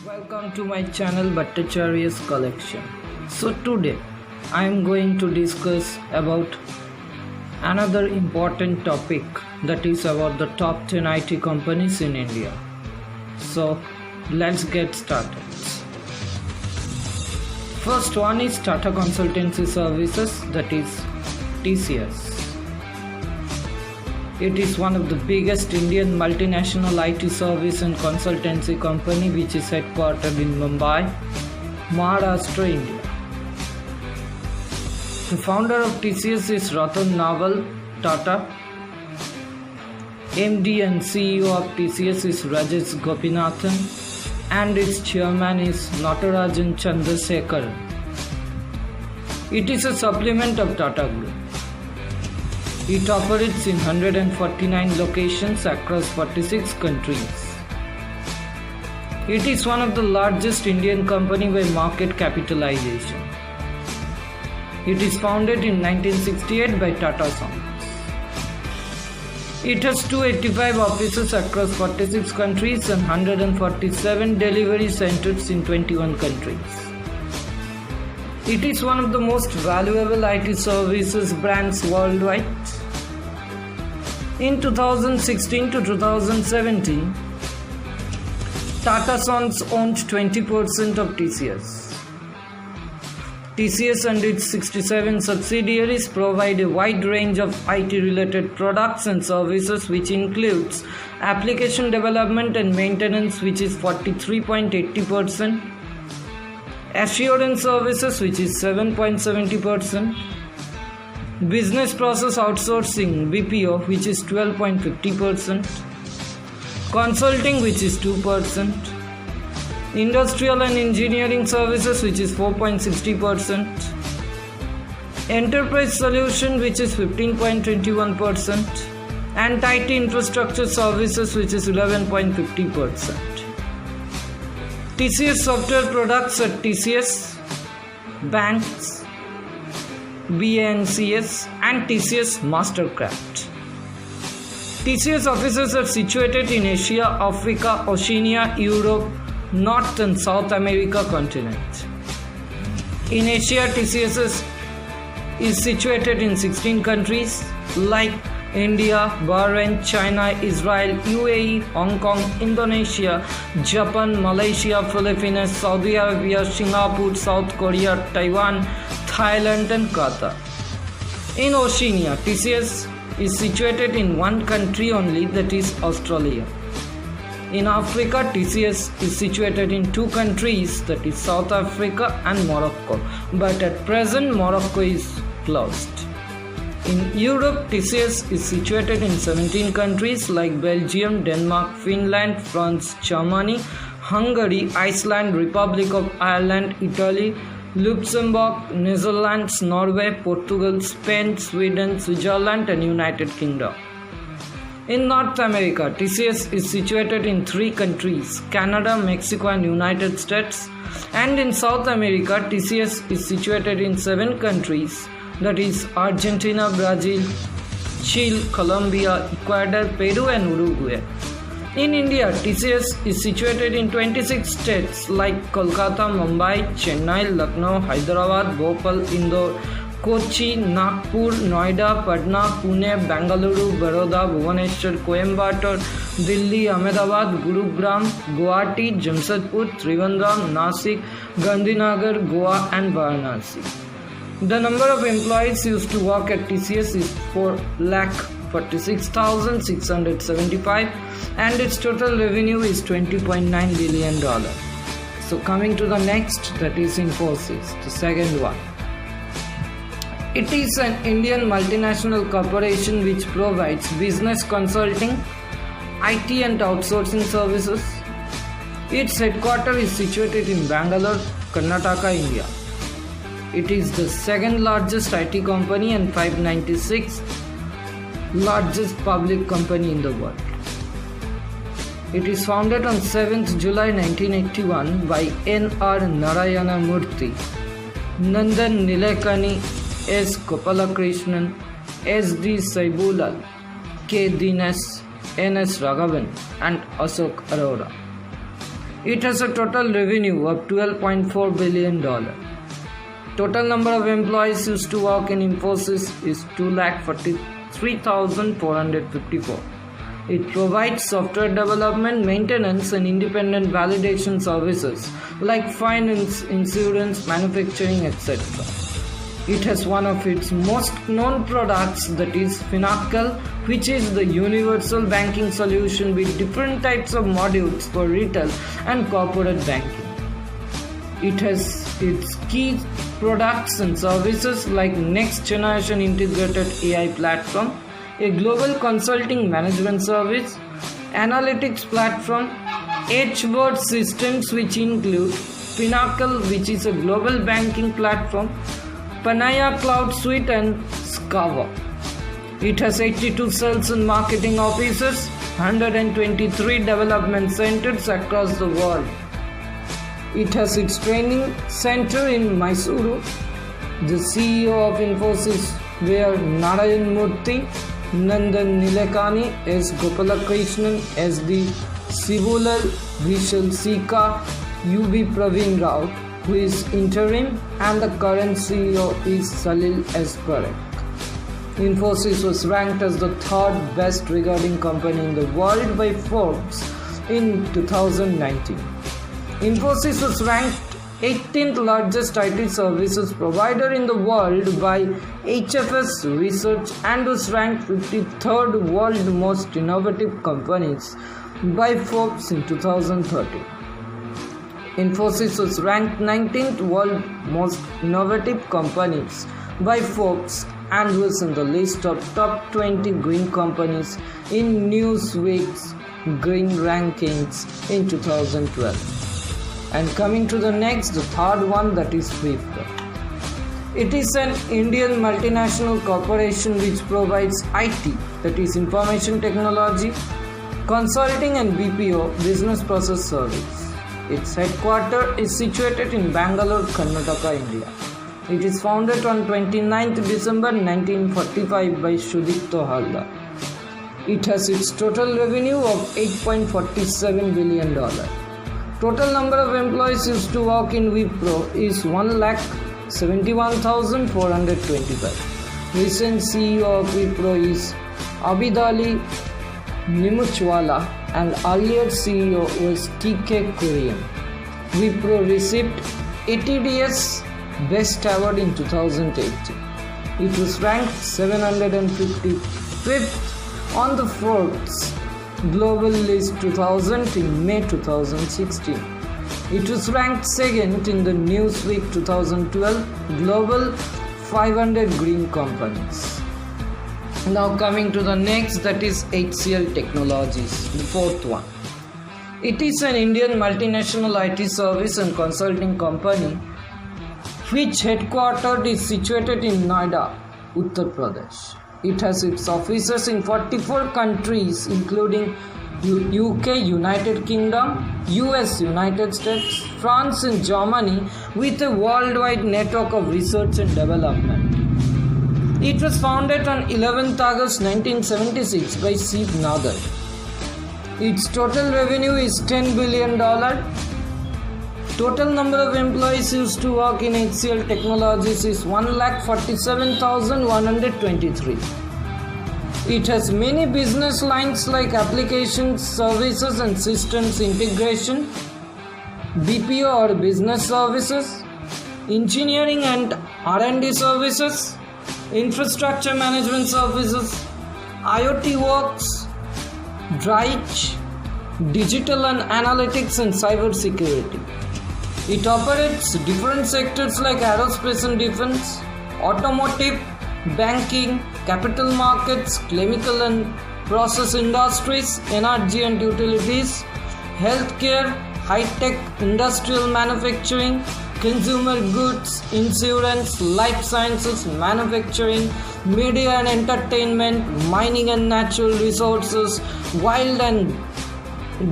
Welcome to my channel Bhattacharya's Collection. So today I am going to discuss about another important topic, that is about the top 10 IT companies in India. So let's get started. First one is Tata Consultancy Services, that is TCS. It is one of the biggest Indian multinational IT service and consultancy company which is headquartered in Mumbai, Maharashtra, India. The founder of TCS is Ratan Naval Tata. MD and CEO of TCS is Rajesh Gopinathan and its chairman is Natarajan Chandrasekaran. It is a supplement of Tata Group. It operates in 149 locations across 46 countries. It is one of the largest Indian company by market capitalization. It is founded in 1968 by Tata Sons. It has 285 offices across 46 countries and 147 delivery centers in 21 countries. It is one of the most valuable IT services brands worldwide. In 2016 to 2017, Tata Sons owned 20% of TCS. TCS and its 67 subsidiaries provide a wide range of IT-related products and services, which includes application development and maintenance, which is 43.80%, assurance services, which is 7.70%, business process outsourcing BPO, which is 12.50%, consulting, which is 2%, industrial and engineering services, which is 4.60%, enterprise solution, which is 15.21%, and IT infrastructure services, which is 11.50%. TCS software products at TCS, Banks, BANCS and TCS Mastercraft. TCS offices are situated in Asia, Africa, Oceania, Europe, North and South America continent. In Asia, TCS is situated in 16 countries like India, Bahrain, China, Israel, UAE, Hong Kong, Indonesia, Japan, Malaysia, Philippines, Saudi Arabia, Singapore, South Korea, Taiwan, Thailand and Qatar. In Oceania, TCS is situated in one country only, that is Australia. In Africa, TCS is situated in two countries, that is South Africa and Morocco, but at present Morocco is closed. In Europe, TCS is situated in 17 countries like Belgium, Denmark, Finland, France, Germany, Hungary, Iceland, Republic of Ireland, Italy, Luxembourg, Netherlands, Norway, Portugal, Spain, Sweden, Switzerland and United Kingdom. In North America, TCS is situated in 3 countries, Canada, Mexico and United States. And in South America, TCS is situated in 7 countries, that is Argentina, Brazil, Chile, Colombia, Ecuador, Peru and Uruguay. In India, TCS is situated in 26 states like Kolkata, Mumbai, Chennai, Lucknow, Hyderabad, Bhopal, Indore, Kochi, Nagpur, Noida, Patna, Pune, Bengaluru, Baroda, Bhubaneswar, Coimbatore, Delhi, Ahmedabad, Gurugram, Guwahati, Jamshedpur, Trivandrum, Nasik, Gandhinagar, Goa and Varanasi. The number of employees used to work at TCS is 4,46,675 and its total revenue is $20.9 billion. So coming to the next, that is Infosys, the second one. It is an Indian multinational corporation which provides business consulting, IT and outsourcing services. Its headquarters is situated in Bangalore, Karnataka, India. It is the second largest IT company and 596th largest public company in the world. It is founded on 7th July 1981 by N.R. Narayana Murthy, Nandan Nilekani, S. Gopalakrishnan, S.D. Saibulal, K. Dinesh, N.S. Raghavan and Ashok Arora. It has a total revenue of $12.4 billion. Total number of employees used to work in Infosys is 243,454. It provides software development, maintenance, and independent validation services like finance, insurance, manufacturing, etc. It has one of its most known products, that is Finacle, which is the universal banking solution with different types of modules for retail and corporate banking. It has its key products and services like next generation integrated AI platform, a global consulting management service, analytics platform, HBOT systems which include Finacle, which is a global banking platform, Panaya Cloud Suite, and Scava. It has 82 sales and marketing offices, 123 development centers across the world. It has its training center in Mysuru. The CEO of Infosys were Narayan Murthy, Nandan Nilekani, S. Gopalakrishnan, S.D. Sivulal, Vishal Sika, U.B. Praveen Rao, who is interim, and the current CEO is Salil S. Parekh. Infosys was ranked as the third best regarding company in the world by Forbes in 2019. Infosys was ranked 18th largest IT services provider in the world by HFS Research and was ranked 53rd world most innovative companies by Forbes in 2013. Infosys was ranked 19th world most innovative companies by Forbes and was in the list of top 20 green companies in Newsweek's Green Rankings in 2012. And coming to the next, the third one, that is Wipro. It is an Indian multinational corporation which provides IT, that is information technology, consulting and BPO, business process service. Its headquarters is situated in Bangalore, Karnataka, India. It is founded on 29th December 1945 by Sudipto Halda. It has its total revenue of $8.47 billion. Total number of employees used to work in Wipro is 171,425. Recent CEO of Wipro is Abidali Nimuchwala and earlier CEO was TK Kurian. Wipro received ATDS Best Award in 2018. It was ranked 755th on the Forbes Global List 2000 in May 2016. It was ranked second in the Newsweek 2012 Global 500 Green Companies. Now coming to the next, that is HCL Technologies, the fourth one. It is an Indian multinational IT service and consulting company which headquartered is situated in Noida, Uttar Pradesh. It has its offices in 44 countries including UK, United Kingdom, US, United States, France and Germany, with a worldwide network of research and development. It was founded on 11th August 1976 by Shiv Nagar. Its total revenue is $10 billion. Total number of employees used to work in HCL Technologies is 147,123. It has many business lines like applications, services and systems integration, BPO or business services, engineering and R&D services, infrastructure management services, IoT works, Drich, digital and analytics and cyber security. It operates different sectors like aerospace and defense, automotive, banking, capital markets, chemical and process industries, energy and utilities, healthcare, high-tech industrial manufacturing, consumer goods, insurance, life sciences, manufacturing, media and entertainment, mining and natural resources, wild and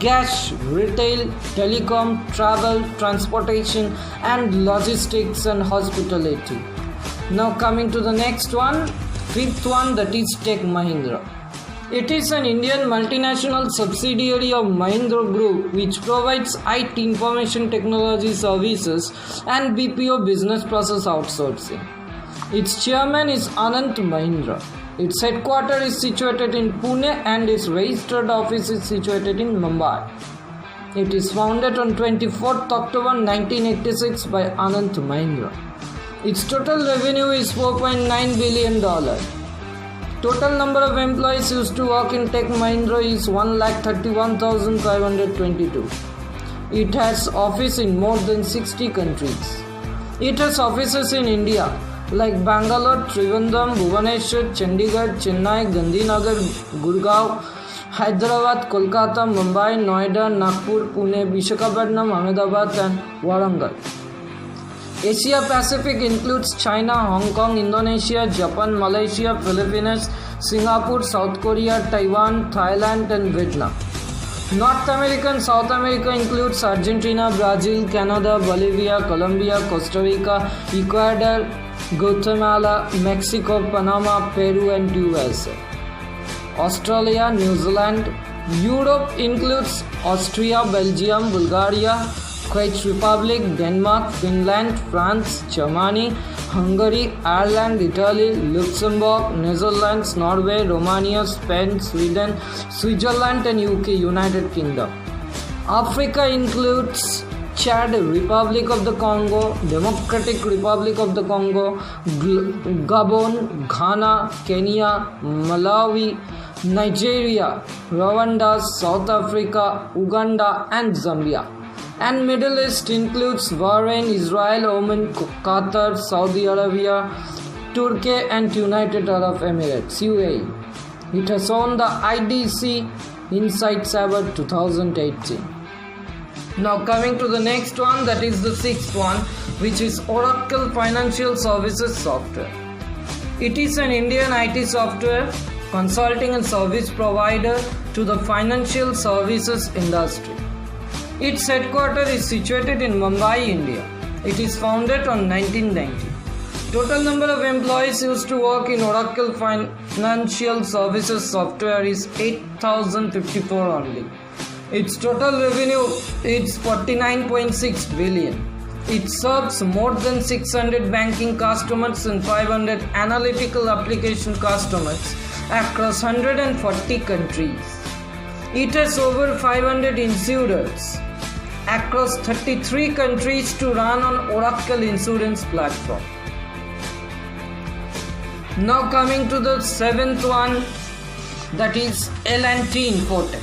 gas, retail, telecom, travel, transportation and logistics and hospitality. Now coming to the next one, fifth one, that is Tech Mahindra. It is an Indian multinational subsidiary of Mahindra Group which provides IT information technology services and BPO business process outsourcing. Its chairman is Anant Mahindra. Its headquarters is situated in Pune and its registered office is situated in Mumbai. It is founded on 24th October 1986 by Anant Mahindra. Its total revenue is $4.9 billion. Total number of employees used to work in Tech Mahindra is 1,31,522. It has office in more than 60 countries. It has offices in India like Bangalore, Trivandrum, Bhubaneswar, Chandigarh, Chennai, Gandhinagar, Gurgaon, Hyderabad, Kolkata, Mumbai, Noida, Nagpur, Pune, Visakhapatnam, Ahmedabad and Warangal. Asia Pacific includes China, Hong Kong, Indonesia, Japan, Malaysia, Philippines, Singapore, South Korea, Taiwan, Thailand and Vietnam. North America and South America includes Argentina, Brazil, Canada, Bolivia, Colombia, Costa Rica, Ecuador, Guatemala, Mexico, Panama, Peru and USA. Australia, New Zealand. Europe includes Austria, Belgium, Bulgaria, Czech Republic, Denmark, Finland, France, Germany, Hungary, Ireland, Italy, Luxembourg, Netherlands, Norway, Romania, Spain, Sweden, Switzerland and UK, United Kingdom. Africa includes Chad, Republic of the Congo, Democratic Republic of the Congo, Gabon, Ghana, Kenya, Malawi, Nigeria, Rwanda, South Africa, Uganda and Zambia. And Middle East includes Bahrain, Israel, Oman, Qatar, Saudi Arabia, Turkey and United Arab Emirates, UAE. It has won the IDC Insights Award 2018. Now coming to the next one, that is the sixth one, which is Oracle Financial Services Software. It is an Indian IT software consulting and service provider to the financial services industry. Its headquarters is situated in Mumbai, India. It is founded on 1990. Total number of employees used to work in Oracle Financial Services Software is 8,054 only. Its total revenue is 49.6 billion. It serves more than 600 banking customers and 500 analytical application customers across 140 countries. It has over 500 insurers across 33 countries to run on Oracle Insurance Platform. Now coming to the seventh one, that is L&T Infotech.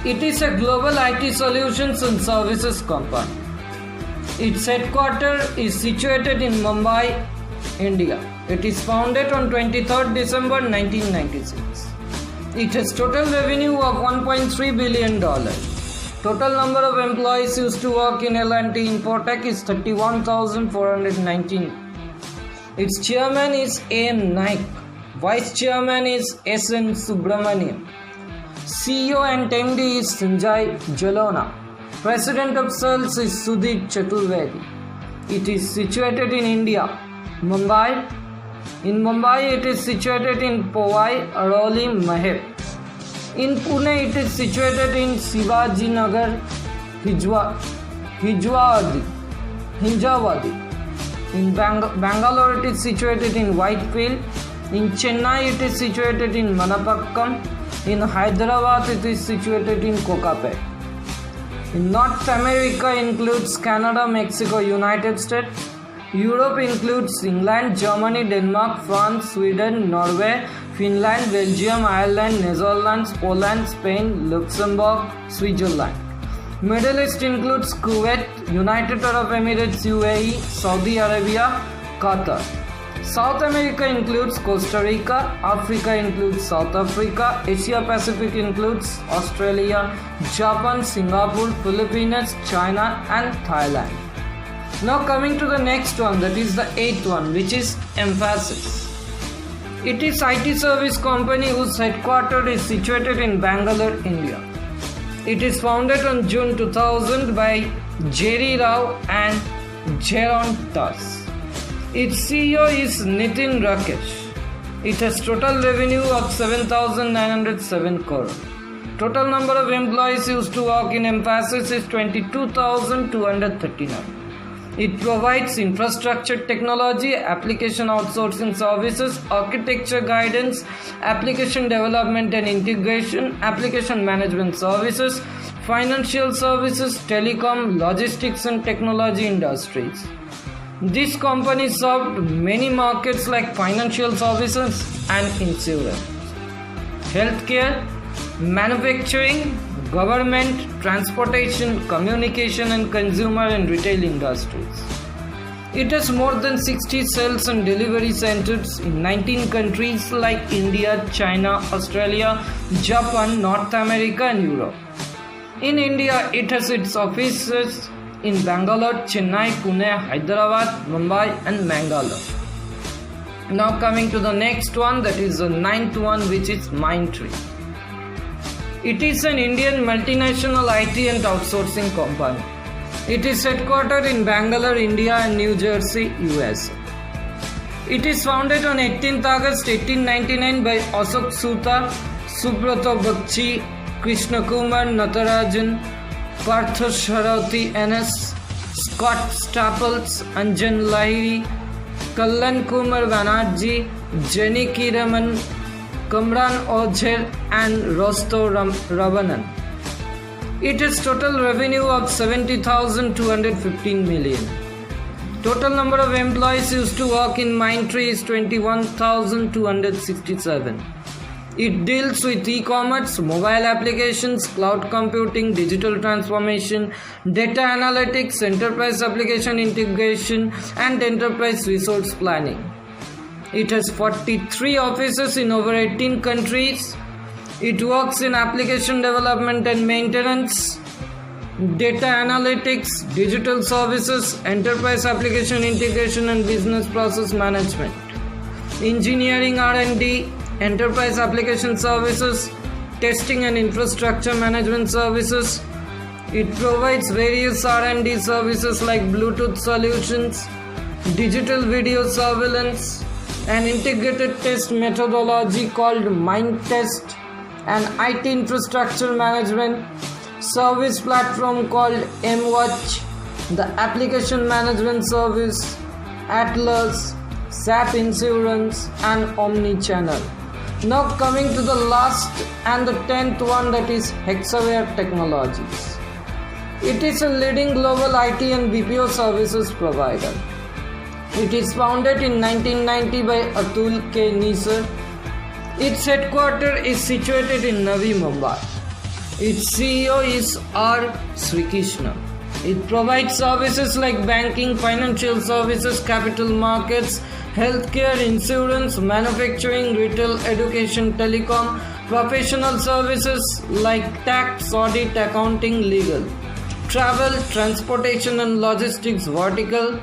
It is a global IT solutions and services company. Its headquarters is situated in Mumbai, India. It is founded on 23rd December 1996. It has total revenue of $1.3 billion. Total number of employees used to work in L&T Infotech is 31,419. Its chairman is A.M. Naik. Vice chairman is S.N. Subramaniam. CEO and MD is Sanjay Jalona. President of Sales is Sudhir Chaturvedi. It is situated in India, Mumbai. In Mumbai, it is situated in Powai, Airoli, Mahep. In Pune, it is situated in Shivaji Nagar, Hinjawadi. In Bangalore, it is situated in Whitefield. In Chennai, it is situated in Manapakkam. In Hyderabad, it is situated in Kokapet. In North America includes Canada, Mexico, United States. Europe includes England, Germany, Denmark, France, Sweden, Norway, Finland, Belgium, Ireland, Netherlands, Poland, Spain, Luxembourg, Switzerland. Middle East includes Kuwait, United Arab Emirates, UAE, Saudi Arabia, Qatar. South America includes Costa Rica, Africa includes South Africa, Asia Pacific includes Australia, Japan, Singapore, Philippines, China and Thailand. Now coming to the next one, that is the eighth one, which is Mphasis. It is IT service company whose headquarters is situated in Bangalore, India. It is founded on June 2000 by Jerry Rao and Jaron Tas. Its CEO is Nitin Rakesh. It has total revenue of 7,907 crore. Total number of employees used to work in Mphasis is 22,239. It provides infrastructure technology, application outsourcing services, architecture guidance, application development and integration, application management services, financial services, telecom, logistics and technology industries. This company served many markets like financial services and insurance, healthcare, manufacturing, government, transportation, communication and consumer and retail industries. It has more than 60 sales and delivery centers in 19 countries like India, China, Australia, Japan, North America and Europe. In India, it has its offices in Bangalore, Chennai, Pune, Hyderabad, Mumbai and Mangalore. Now coming to the next one, that is the ninth one, which is Mindtree. It is an Indian multinational IT and outsourcing company. It is headquartered in Bangalore, India and New Jersey, USA. It is founded on 18th August 1899 by Ashok Soota, Subrata Bagchi, Krishna Kumar Natarajan, Partha Sarathy NS, Scott Staples, Anjan Lahiri, Kallan Kumar Banerjee, Jenny Kiraman, Kamran Ojher and Rosto Ravanan. It has total revenue of 70,215 million. Total number of employees used to work in Mindtree is 21,267. It deals with e-commerce, mobile applications, cloud computing, digital transformation, data analytics, enterprise application integration, and enterprise resource planning. It has 43 offices in over 18 countries. It works in application development and maintenance, data analytics, digital services, enterprise application integration and business process management, engineering R&D, enterprise application services, testing and infrastructure management services. It provides various R&D services like Bluetooth solutions, digital video surveillance, an integrated test methodology called Mindtest, an IT infrastructure management service platform called MWatch, the application management service, Atlas, SAP Insurance and Omnichannel. Now coming to the last and the 10th one, that is Hexaware Technologies. It is a leading global IT and BPO services provider. It is founded in 1990 by Atul K. Nisar. Its headquarters is situated in Navi Mumbai. Its CEO is R. Srikrishna. It provides services like banking, financial services, capital markets, healthcare, insurance, manufacturing, retail, education, telecom, professional services like tax, audit, accounting, legal, travel, transportation and logistics vertical.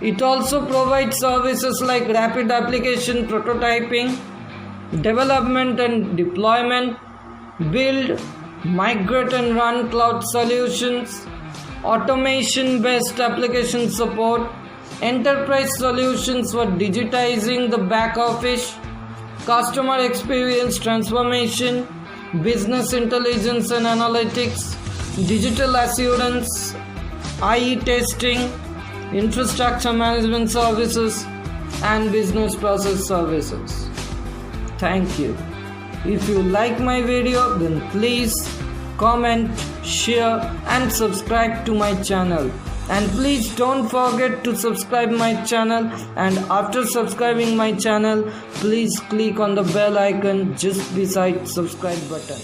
It also provides services like rapid application prototyping, development and deployment, build, migrate and run cloud solutions, automation-based application support, enterprise solutions for digitizing the back office, customer experience transformation, business intelligence and analytics, digital assurance, IE testing, infrastructure management services, and business process services. Thank you. If you like my video, then please comment, share and subscribe to my channel. And please don't forget to subscribe my channel, and after subscribing my channel, please click on the bell icon just beside subscribe button.